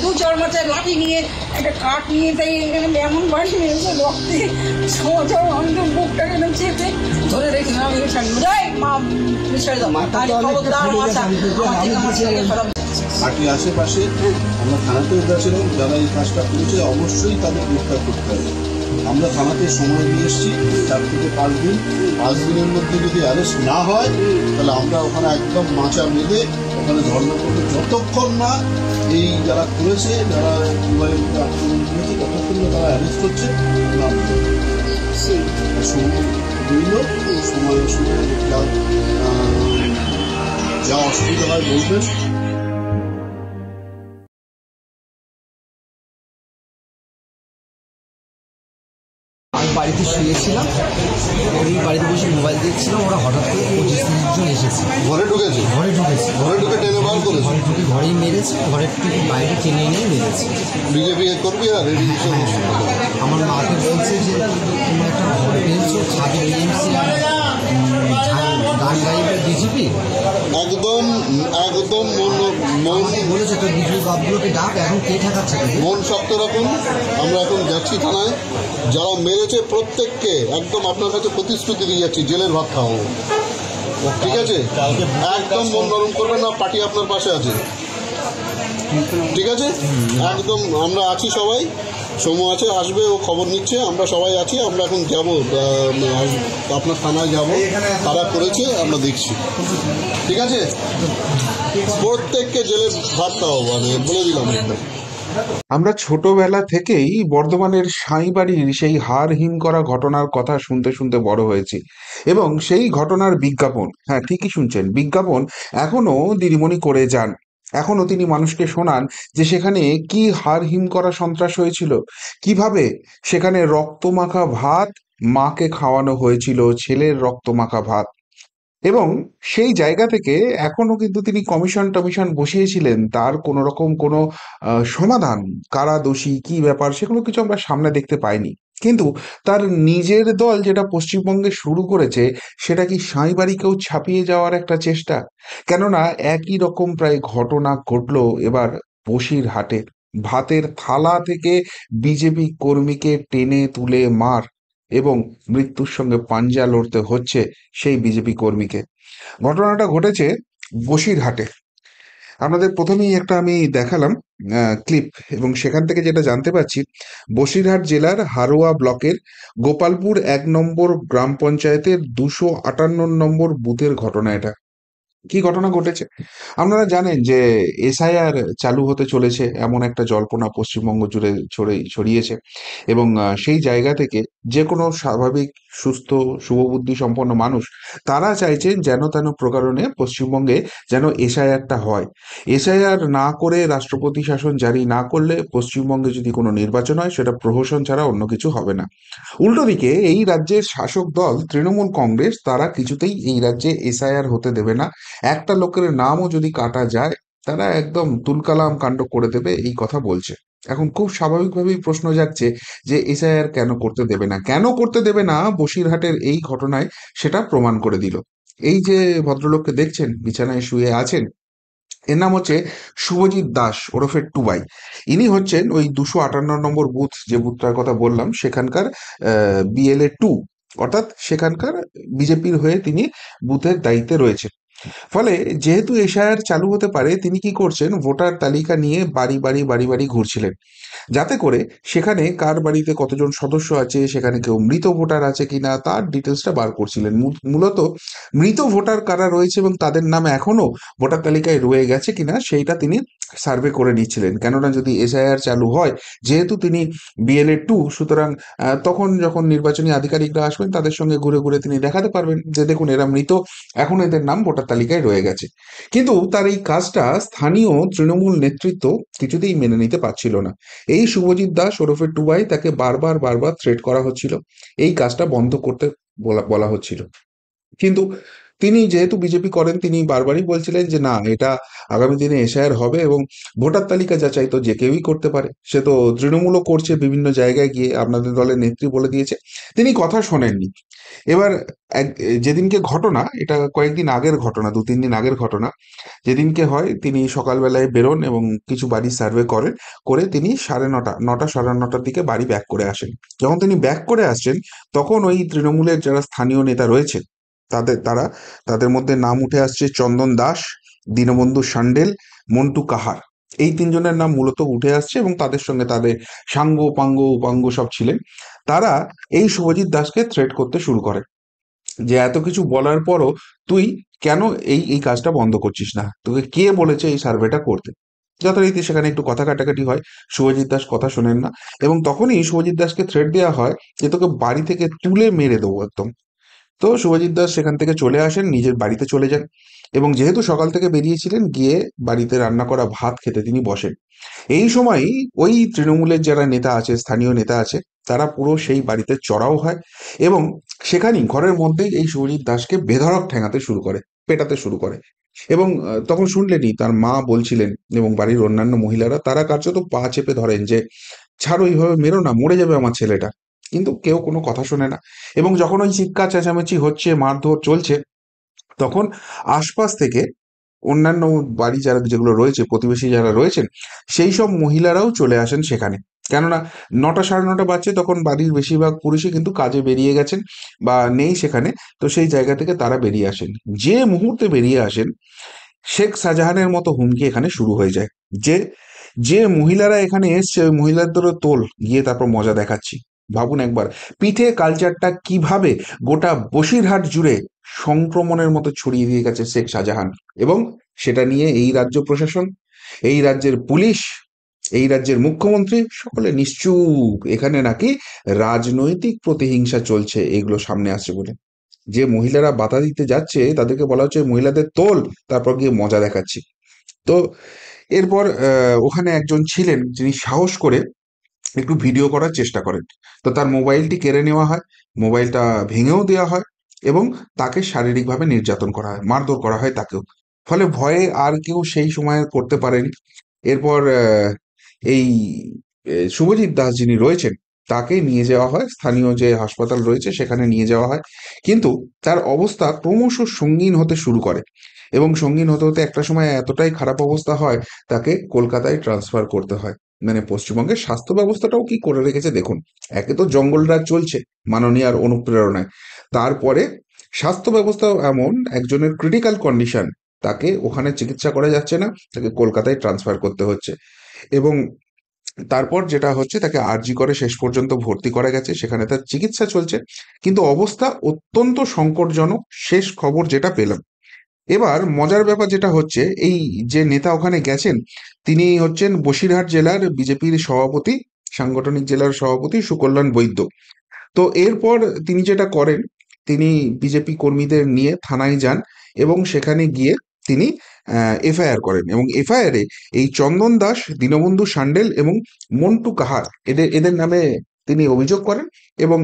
2-4 মাথায় লাঠি নিয়ে একটা কাঠ নিয়ে তাই এখানে এমন বাড়ি মেরেছে রক্তে সমাচার আমি তো বুকটাকে এরকম চেপে ধরে রেখে আমি যাই মা ছেড়ে দাও খবরদার পার্টির আশেপাশে আমরা থানাতেও গেছিলাম, যারা এই কাজটা করেছে অবশ্যই তাদের গ্রেফতার করতে হবে। আমরা থানাতে সময় নিয়ে এসেছি 4 থেকে 5 দিন, 5 দিনের মধ্যে যদি অ্যারেস্ট না হয় তাহলে আমরা ওখানে একদম মাচা বেঁধে ওখানে ধর্ণা করবো, যতক্ষণ না এই যারা করেছে, যারা মোবাইলের মধ্যে আক্রমণ করেছে, ততক্ষণ না তারা অ্যারেস্ট হচ্ছে সময় সময় যা অসুবিধা হয় বলবেন। আমি বাড়িতে শুয়েছিলাম, ওই বাড়িতে বসে মোবাইল দেখছিলাম, ওরা হঠাৎ করে 25-30 জন এসেছে, ঘরে ঢুকে টেনে বার করেছে, ঘরে ঢুকে ঘরেই মেরেছে, ঘরের থেকে বাইরে টেনে নিয়ে মেরেছে। বিজেপি করবি আর আমার মাকে বলছে যে তুমি একটা ঘর পেয়েছো, খাবে বিএমসি আর গান গাইবে বিজেপি, একদম একদম মন বলেছে তোর বিজেপি বাপগুলোকে ডাক, এখন কে ঠেকাচ্ছে? মন শক্ত রাখুন। আমরা এখন যাচ্ছি থানায়, যারা মেরেছে প্রত্যেককে একদম আপনার কাছে প্রতিশ্রুতি দিয়ে যাচ্ছি, জেলের ভাত খাওয়াবো, ঠিক আছে? একদম মন নরম করবেন না, পার্টি আপনার পাশে আছে, ঠিক আছে? একদম আমরা আছি, সবাই সময় আছে, আসবে, ও খবর নিচ্ছে, আমরা সবাই আছি। আমরা এখন যাব, আপনার থানায় যাব, তারা করেছে আমরা দেখছি, ঠিক আছে? প্রত্যেককে জেলে ভাত খাওয়াবো, আমি বলে দিলাম। আমরা ছোটবেলা থেকেই বর্ধমানের সাঁইবাড়ির সেই হাড় হিম করা ঘটনার কথা শুনতে শুনতে বড় হয়েছি, এবং সেই ঘটনার বিজ্ঞাপন, হ্যাঁ ঠিকই শুনছেন, বিজ্ঞাপন এখনো দিদিমণি করে যান। এখনো তিনি মানুষকে শোনান যে সেখানে কি হাড় হিম করা সন্ত্রাস হয়েছিল, কিভাবে সেখানে রক্তমাখা ভাত মাকে খাওয়ানো হয়েছিল, ছেলের রক্তমাখা ভাত। এবং সেই জায়গা থেকে এখনো কিন্তু তিনি কমিশন টমিশন বসিয়েছিলেন, তার কোনো রকম কোনো সমাধান, কারা দোষী, কি ব্যাপার, সেগুলো কিছু আমরা সামনে দেখতে পাইনি। কিন্তু তার নিজের দল যেটা পশ্চিমবঙ্গে শুরু করেছে, সেটা কি সাঁইবাড়িকেও ছাপিয়ে যাওয়ার একটা চেষ্টা? কেননা একই রকম প্রায় ঘটনা ঘটলো এবার বসিরহাটে। ভাতের থালা থেকে বিজেপি কর্মীকে টেনে তুলে মার, এবং মৃত্যুর সঙ্গে পাঞ্জা লড়তে হচ্ছে সেই বিজেপি কর্মীকে। ঘটনাটা ঘটেছে বসিরহাটে। আপনাদের প্রথমেই একটা আমি দেখালাম ক্লিপ, এবং সেখান থেকে যেটা জানতে পারছি, বসিরহাট জেলার হারোয়া ব্লকের গোপালপুর 1 নম্বর গ্রাম পঞ্চায়েতের 258 নম্বর বুথের ঘটনা এটা। কি ঘটনা ঘটেছে? আপনারা জানেন যে এসআইআর চালু হতে চলেছে, এমন একটা জল্পনা পশ্চিমবঙ্গ জুড়ে ছড়িয়েছে, এবং সেই জায়গা থেকে যে কোনো স্বাভাবিক সুস্থ শুভবুদ্ধি সম্পন্ন মানুষ তারা চাইছেন যেন তেন প্রকারণে পশ্চিমবঙ্গে যেন এসআইআরটা হয়। এসআইআর না করে রাষ্ট্রপতি শাসন জারি না করলে পশ্চিমবঙ্গে যদি কোনো নির্বাচন হয় সেটা প্রহসন ছাড়া অন্য কিছু হবে না। উল্টো দিকে এই রাজ্যের শাসক দল তৃণমূল কংগ্রেস, তারা কিছুতেই এই রাজ্যে এসআইআর হতে দেবে না। একটা লোকের নামও যদি কাটা যায় তারা একদম তুলকালাম কাণ্ড করে দেবে, এই কথা বলছে। এখন খুব স্বাভাবিকভাবেই প্রশ্ন যাচ্ছে যে এসআইআর কেন করতে দেবে না, কেন করতে দেবে না? বসিরহাটের এই ঘটনায় সেটা প্রমাণ করে দিল। এই যে ভদ্রলোককে দেখছেন বিছানায় শুয়ে আছেন, এর নাম হচ্ছে শুভজিৎ দাস ওরফে টুবাই। ইনি হচ্ছেন ওই 258 নম্বর বুথ, যে বুথটার কথা বললাম, সেখানকার বিএলএ 2, অর্থাৎ সেখানকার বিজেপির হয়ে তিনি বুথের দায়িত্বে রয়েছে। ফলে যেহেতু এসআইআর চালু হতে পারে, তিনি কি করছেন, ভোটার তালিকা নিয়ে বাড়ি বাড়ি বাড়ি বাড়ি ঘুরছিলেন, যাতে করে সেখানে কার বাড়িতে কতজন সদস্য আছে, সেখানে কেউ মৃত ভোটার আছে কিনা তার ডিটেলসটা বার করছিলেন। মূলত মৃত ভোটার কারা রয়েছে এবং তাদের নাম এখনো ভোটার তালিকায় রয়ে গেছে কিনা সেইটা তিনি সার্ভে করে নিচ্ছিলেন। কেননা যদি এসআইআর চালু হয়, যেহেতু তিনি বিএলএ 2, সুতরাং তখন যখন নির্বাচনী আধিকারিকরা আসবেন তাদের সঙ্গে ঘুরে ঘুরে তিনি দেখাতে পারবেন যে দেখুন এরা মৃত, এখন এদের নাম ভোটার তালিকায় রয়ে গেছে। কিন্তু তার এই কাজটা স্থানীয় তৃণমূল নেতৃত্ব কিছুতেই মেনে নিতে পারছিল না। এই শুভজিৎ দাস ওরফে টুবাই, তাকে বারবার বারবার থ্রেট করা হচ্ছিল, এই কাজটা বন্ধ করতে বলা হচ্ছিল। কিন্তু তিনি যেহেতু বিজেপি করেন, তিনি বারবারই বলছিলেন যে না, এটা আগামী দিনে এসআইআর হবে এবং ভোটার তালিকা যাচাই তো যে কেউই করতে পারে। সে তো তৃণমূলও করছে, বিভিন্ন জায়গায় গিয়ে আপনাদের দলের নেত্রী বলে দিয়েছে। তিনি কথা শোনেননি। এবার এক যেদিনকে ঘটনা, এটা কয়েকদিন আগের ঘটনা, 2-3 দিন আগের ঘটনা, যেদিনকে হয় তিনি সকালবেলায় বেরোন এবং কিছু বাড়ি সার্ভে করেন, করে তিনি 9:30 9:30 দিকে বাড়ি ব্যাক করে আসেন। যখন তিনি ব্যাক করে আসছেন, তখন ওই তৃণমূলের যারা স্থানীয় নেতা রয়েছে তাদের মধ্যে নাম উঠে আসছে চন্দন দাস, দীনবন্ধু সান্ডেল, মন্টু কাহার। এই 3 জনের নাম মূলত উঠে আসছে এবং তাদের সঙ্গে তাদের সাঙ্গ পাঙ্গ উপাঙ্গ সব ছিলেন। তারা এই শুভজিৎ দাসকে থ্রেট করতে শুরু করে যে এত কিছু বলার পরও তুই কেন এই এই কাজটা বন্ধ করছিস না, তোকে কে বলেছে এই সার্ভেটা করতে। যথারীতি সেখানে একটু কথা কাটাকাটি হয়, শুভজিৎ দাস কথা শোনেন না এবং তখনই শুভজিৎ দাসকে থ্রেট দেওয়া হয় যে তোকে বাড়ি থেকে তুলে মেরে দেবো একদম। তো শুভজিৎ দাস সেখান থেকে চলে আসেন, নিজের বাড়িতে চলে যান এবং যেহেতু সকাল থেকে বেরিয়েছিলেন, গিয়ে বাড়িতে রান্না করা ভাত খেতে তিনি বসেন। এই সময়ই ওই তৃণমূলের যারা নেতা আছে, স্থানীয় নেতা আছে, তারা পুরো সেই বাড়িতে চড়াও হয় এবং সেখানেই ঘরের মধ্যেই এই শুভজিৎ দাসকে বেধড়ক ঠেঙাতে শুরু করে, পেটাতে শুরু করে। এবং তখন শুনলেনই তার মা বলছিলেন এবং বাড়ির অন্যান্য মহিলারা, তারা কার্যত পা চেপে ধরেন যে ছাড়ো, এইভাবে মেরো না, মরে যাবে আমার ছেলেটা। কিন্তু কেউ কোনো কথা শোনে না এবং যখন ওই চিৎকার চেঁচামেচি হচ্ছে, মারধর চলছে, তখন আশপাশ থেকে অন্যান্য বাড়ি যেগুলো রয়েছে, প্রতিবেশী যারা রয়েছেন, সেই সব মহিলারাও চলে আসেন সেখানে। কেননা 9টা 9:30 বাজছে, তখন বাড়ির বেশিরভাগ পুরুষই কিন্তু কাজে বেরিয়ে গেছেন বা নেই সেখানে। তো সেই জায়গা থেকে তারা বেরিয়ে আসেন। যে মুহূর্তে বেরিয়ে আসেন, শেখ শাহজাহানের মতো হুমকি এখানে শুরু হয়ে যায় যে যে মহিলারা এখানে এসছে ওই মহিলাদেরও তোল, গিয়ে তারপর মজা দেখাচ্ছি। ভাবুন একবার, পিঠে কালচারটা কিভাবে গোটা বসিরহাট জুড়ে সংক্রমণের মতো ছড়িয়ে দিয়ে গেছে শেখ শাহজাহান। এবং সেটা নিয়ে এই রাজ্য প্রশাসন, এই রাজ্যের পুলিশ, এই রাজ্যের মুখ্যমন্ত্রী সকলে নিশ্চুপ। এখানে নাকি রাজনৈতিক প্রতিহিংসা চলছে, এগুলো সামনে আসছে বলে। যে মহিলারা বাধা দিতে যাচ্ছে তাদেরকে বলা হচ্ছে মহিলাদের তোল, তারপর গিয়ে মজা দেখাচ্ছি। তো এরপর ওখানে একজন ছিলেন যিনি সাহস করে একটু ভিডিও করার চেষ্টা করেন। তো তার মোবাইলটি কেড়ে নেওয়া হয়, মোবাইলটা ভেঙেও দেওয়া হয় এবং তাকে শারীরিকভাবে নির্যাতন করা হয়, মারধর করা হয় তাকেও। ফলে ভয়ে আর কেউ সেই সময় করতে পারেনি। এরপর এই শুভজিৎ দাস যিনি রয়েছেন, তাকে নিয়ে যাওয়া হয় স্থানীয় যে হাসপাতাল রয়েছে সেখানে নিয়ে যাওয়া হয়। কিন্তু তার অবস্থা ক্রমশ সঙ্গীন হতে শুরু করে এবং সঙ্গীন হতে হতে একটা সময় এতটাই খারাপ অবস্থা হয়, তাকে কলকাতায় ট্রান্সফার করতে হয়। মানে পশ্চিমবঙ্গের স্বাস্থ্য ব্যবস্থাটাও কি করে রেখেছে দেখুন। একে তো জঙ্গলরাজ চলছে মাননীয়ার অনুপ্রেরণায়, তারপরে স্বাস্থ্য ব্যবস্থাও এমন, একজনের ক্রিটিক্যাল কন্ডিশন, তাকে ওখানে চিকিৎসা করা যাচ্ছে না, তাকে কলকাতায় ট্রান্সফার করতে হচ্ছে। এবং তারপর যেটা হচ্ছে, তাকে আরজি করে শেষ পর্যন্ত ভর্তি করা গেছে, সেখানে তার চিকিৎসা চলছে, কিন্তু অবস্থা অত্যন্ত সংকটজনক, শেষ খবর যেটা পেলাম। এবার মজার ব্যাপার যেটা হচ্ছে, এই যে নেতা ওখানে গেছেন, তিনি হচ্ছেন বসিরহাট জেলার বিজেপির সভাপতি, সাংগঠনিক জেলার সভাপতি সুকল্যাণ বৈদ্য। তো এরপর তিনি যেটা করেন, তিনি বিজেপি কর্মীদের নিয়ে থানায় যান এবং সেখানে গিয়ে তিনি এফআইআর করেন এবং এফআইআরে এই চন্দন দাস, দীনবন্ধু সান্ডেল এবং মন্টু কাহার, এদের নামে তিনি অভিযোগ করেন এবং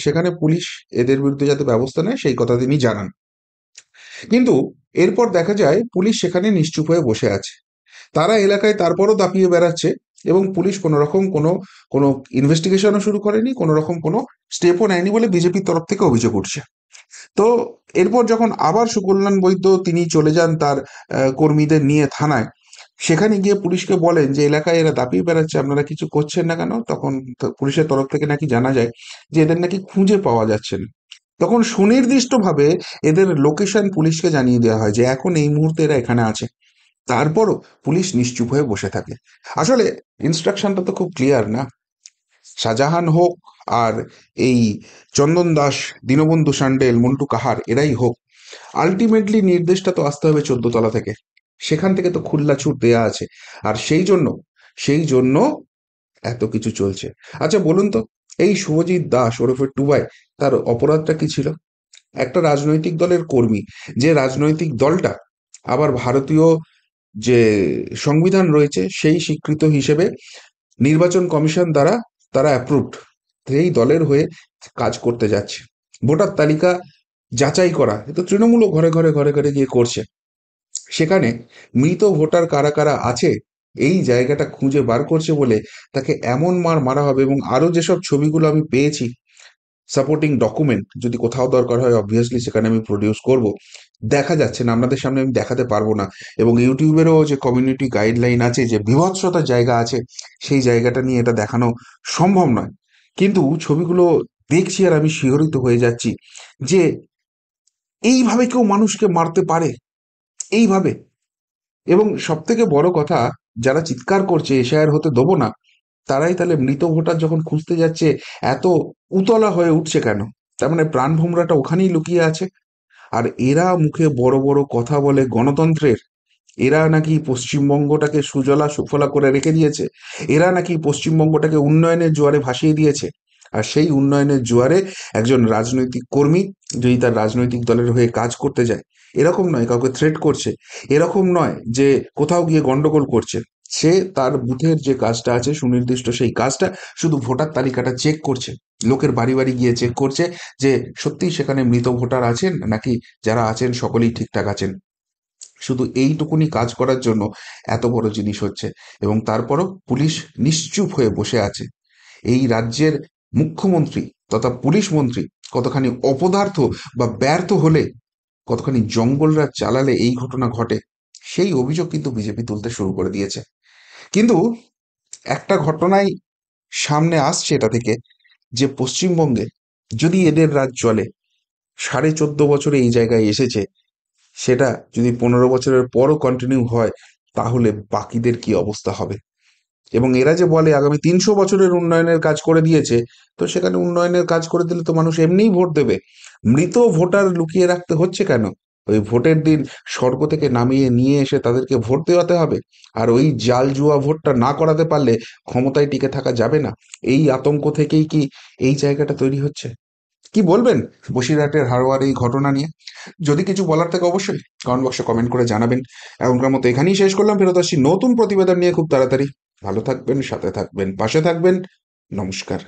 সেখানে পুলিশ এদের বিরুদ্ধে যাতে ব্যবস্থা নেয় সেই কথা তিনি জানান। কিন্তু এরপর দেখা যায় পুলিশ সেখানে নিশ্চুপ হয়ে বসে আছে। তারা এলাকায় তারপরও দাপিয়ে বেড়াচ্ছে এবং পুলিশ কোনো রকম কোনো ইনভেস্টিগেশনও শুরু করেনি, কোনো রকম কোনো স্টেপও নেয়নি বলে বিজেপির তরফ থেকে অভিযোগ উঠছে। তো এরপর যখন আবার সুকল্যাণ বৈদ্য তিনি চলে যান তার কর্মীদের নিয়ে থানায়, সেখানে গিয়ে পুলিশকে বলেন যে এলাকায় এরা দাপিয়ে বেড়াচ্ছে, আপনারা কিছু করছেন না কেন? তখন পুলিশের তরফ থেকে নাকি জানা যায় যে এদের নাকি খুঁজে পাওয়া যাচ্ছে না। তখন সুনির্দিষ্টভাবে এদের লোকেশন পুলিশকে জানিয়ে দেওয়া হয় যে এখন এই মুহূর্তে এরা এখানে আছে। তারপরও পুলিশ নিশ্চুপ হয়ে বসে থাকে। আসলে ইনস্ট্রাকশনটা তো খুব ক্লিয়ার না? শাহজাহান হোক আর এই চন্দন দাস, দীনবন্ধু সান্ডেল, মন্টু কাহার, এরাই হোক, আলটিমেটলি নির্দেশটা তো আসতে হবে 14 তলা থেকে। সেখান থেকে তো খুল্লা ছুট দেয়া আছে। আর সেই জন্য এত কিছু চলছে। আচ্ছা বলুন তো, এই শুভজিৎ দাস ওরফে টুবাই, তার অপরাধটা কি ছিল? একটা রাজনৈতিক দলের কর্মী, যে রাজনৈতিক দলটা আবার ভারতীয় যে সংবিধান রয়েছে সেই স্বীকৃত হিসেবে নির্বাচন কমিশন দ্বারা তারা অ্যাপ্রুভড, সেই দলের হয়ে কাজ করতে যাচ্ছে। ভোটার তালিকা যাচাই করা, এ তো তৃণমূলও ঘরে ঘরে ঘরে ঘরে গিয়ে করছে। সেখানে মৃত ভোটার কারা কারা আছে এই জায়গাটা খুঁজে বার করছে বলে তাকে এমন মার মারা হবে। এবং আরো যেসব ছবিগুলো আমি পেয়েছি, সাপোর্টিং ডকুমেন্ট যদি কোথাও দরকার হয় অবভিয়াসলি সেখানে আমি প্রডিউস করব। দেখা যাচ্ছে না, আপনাদের সামনে আমি দেখাতে পারবো না। এবং ইউটিউবেরও যে কমিউনিটি গাইডলাইন আছে, যে বিভৎসতার জায়গা আছে, সেই জায়গাটা নিয়ে এটা দেখানো সম্ভব নয়। কিন্তু ছবিগুলো দেখছি আর আমি শিহরিত হয়ে যাচ্ছি যে এইভাবে কেউ মানুষকে মারতে পারে, এইভাবে। এবং সব থেকে বড় কথা, যারা চিৎকার করছে এশায়ার হতে দেবো না, তারাই তাহলে মৃত ভোটার যখন খুঁজতে যাচ্ছে এত উতলা হয়ে উঠছে কেন? তার মানে প্রাণভোমরাটা ওখানেই লুকিয়ে আছে। আর এরা মুখে বড় বড় কথা বলে গণতন্ত্রের, এরা নাকি পশ্চিমবঙ্গটাকে সুজলা সুফলা করে রেখে দিয়েছে, এরা নাকি পশ্চিমবঙ্গটাকে উন্নয়নের জোয়ারে ভাসিয়ে দিয়েছে। আর সেই উন্নয়নের জোয়ারে একজন রাজনৈতিক কর্মী যদি তার রাজনৈতিক দলের হয়ে কাজ করতে যায়, এরকম নয় কাউকে থ্রেট করছে, এরকম নয় যে কোথাও গিয়ে গন্ডগোল করছে, সে তার বুথের যে কাজটা আছে সুনির্দিষ্ট সেই কাজটা শুধু ভোটার তালিকাটা চেক করছে, লোকের বাড়ি বাড়ি গিয়ে চেক করছে যে সত্যিই সেখানে মৃত ভোটার আছেন নাকি যারা আছেন সকলেই ঠিকঠাক আছেন। শুধু এইটুকুনি কাজ করার জন্য এত বড় জিনিস হচ্ছে। এবং তারপরও পুলিশ নিশ্চুপ হয়ে বসে আছে। এই রাজ্যের মুখ্যমন্ত্রী তথা পুলিশ মন্ত্রী কতখানি অপদার্থ বা ব্যর্থ হলে, কতখানি জঙ্গলরাজ চালালে এই ঘটনা ঘটে, সেই অভিযোগ কিন্তু বিজেপি তুলতে শুরু করে দিয়েছে। কিন্তু একটা ঘটনাই সামনে আসছে এটা থেকে, যে পশ্চিমবঙ্গে যদি এদের রাজ চলে, 14.5 বছরে এই জায়গায় এসেছে, সেটা যদি 15 বছরের পরও কন্টিনিউ হয়, তাহলে বাকিদের কি অবস্থা হবে? এবং এরা যে বলে আগামী 300 বছরের উন্নয়নের কাজ করে দিয়েছে, তো সেখানে উন্নয়নের কাজ করে দিলে তো মানুষ এমনিই ভোট দেবে। মৃত ভোটার লুকিয়ে রাখতে হচ্ছে কেন? ওই ভোটের দিন স্বর্গ থেকে নামিয়ে নিয়ে এসে তাদেরকে ভোট দেওয়াতে হবে। আর ওই জাল জুয়া ভোটটা না করাতে পারলে ক্ষমতায় টিকে থাকা যাবে না। এই আতঙ্ক থেকেই কি এই জায়গাটা তৈরি হচ্ছে? কি বলবেন বসিরহাটের হারোয়ার এই ঘটনা নিয়ে? যদি কিছু বলার থাকে অবশ্যই কমেন্ট বক্সে কমেন্ট করে জানাবেন। এখনকার মতো এখানেই শেষ করলাম, ফেরত আসছি নতুন প্রতিবেদন নিয়ে খুব তাড়াতাড়ি। ভালো থাকবেন, সাথে থাকবেন, পাশে থাকবেন। নমস্কার।